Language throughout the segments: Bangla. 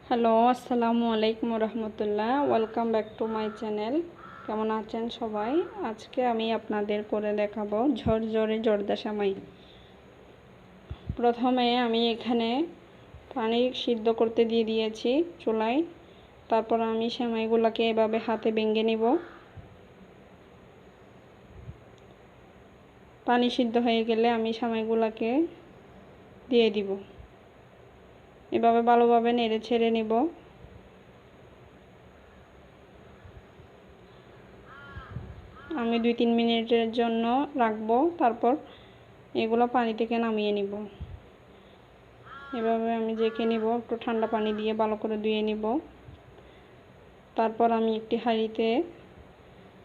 হ্যালো, আসসালামু আলাইকুম রহমতুল্লাহ। Welcome back to my channel. কেমন আছেন সবাই? আজকে আমি আপনাদের করে দেখাবো ঝরঝরে জর্দা সেমাই। প্রথমে আমি এখানে পানি সিদ্ধ করতে দিয়ে দিয়েছি চুলায়। তারপর আমি সেমাইগুলোকে এভাবে হাতে ভেঙে নিব। পানি সিদ্ধ হয়ে গেলে আমি সেমাইগুলোকে দিয়ে দিব। এভাবে ভালোভাবে নেড়ে ছেড়ে নিব। আমি 2-3 মিনিটের জন্য রাখবো, তারপর এগুলো পানি থেকে নামিয়ে নিব। এভাবে আমি রেখে নিব, একটু ঠান্ডা পানি দিয়ে ভালো করে ধুয়ে নিব। তারপর আমি একটি হাঁড়িতে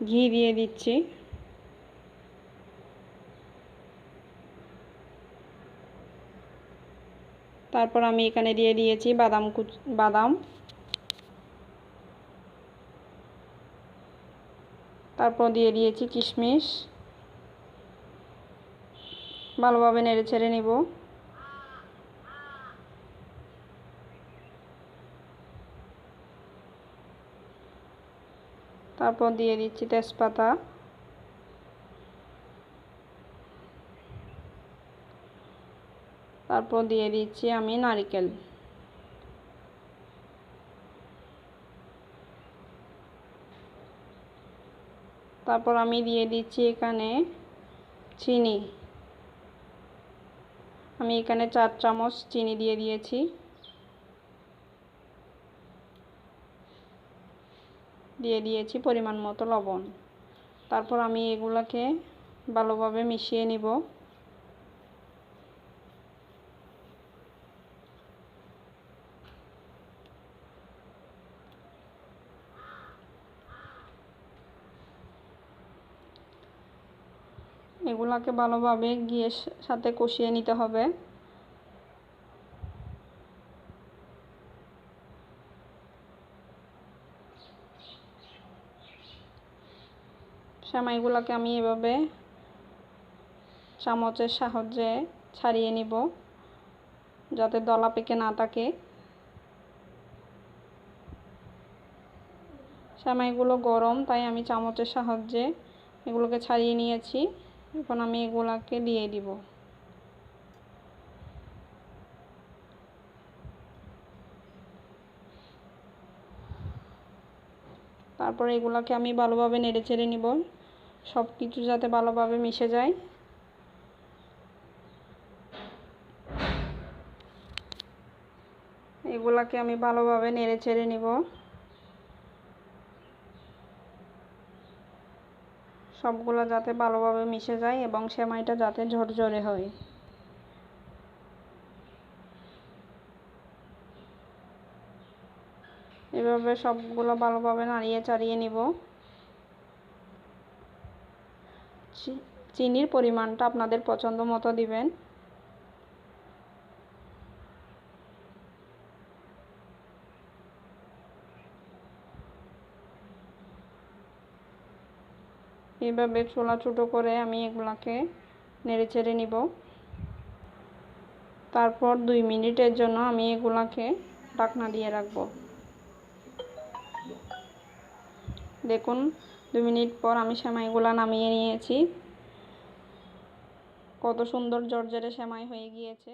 ঘি দিয়ে দিচ্ছি। তারপর আমি এখানে দিয়ে দিয়েছি বাদাম। তারপর দিয়ে দিয়েছি কিশমিশ। ভালোভাবে নেড়ে ছেড়ে নিব। তারপর দিয়ে দিচ্ছি তেজপাতা। তারপর দিয়ে দিচ্ছি আমি নারকেল। তারপর আমি দিয়ে দিচ্ছি এখানে চিনি। আমি এখানে 4 চামচ চিনি দিয়ে দিয়েছি। দিয়ে দিয়েছি পরিমাণ মতো লবণ। তারপর আমি এগুলোকে ভালোভাবে মিশিয়ে নিব। এগুলাকে ভালোভাবে ঘিয়ের সাথে কষিয়ে নিতে হবে। সেমাইগুলোকে আমি এভাবে চামচের সাহায্যে ছাড়িয়ে নিব, যাতে দলা পেকে না থাকে। সেমাইগুলো গরম, তাই আমি চামচের সাহায্যে এগুলোকে ছাড়িয়ে নিয়েছি। এখন আমি এগুলোকে দিয়ে দিব। তারপরে এগুলোকে আমি ভালোভাবে নেড়ে চেড়ে নিব, সব কিছু যাতে ভালোভাবে মিশে যায়। এগুলোকে আমি ভালোভাবে নেড়ে চেড়ে নিব, সবগুলো যাতে ভালোভাবে মিশে যায় এবং সেমাইটা যাতে ঝরঝরে হয়। এভাবে সবগুলো ভালোভাবে নাড়িয়ে চাড়িয়ে নিব। চিনির পরিমাণটা আপনাদের পছন্দ মতো দিবেন। এইভাবে চুলা ছোটো করে আমি এগুলাকে নেড়ে চেড়ে নিব। তারপর 2 মিনিটের জন্য আমি এগুলাকে ঢাকনা দিয়ে রাখব। দেখুন 2 মিনিট পর আমি সেমাইগুলা নামিয়ে নিয়েছি। কত সুন্দর জর্জরে সেমাই হয়ে গিয়েছে।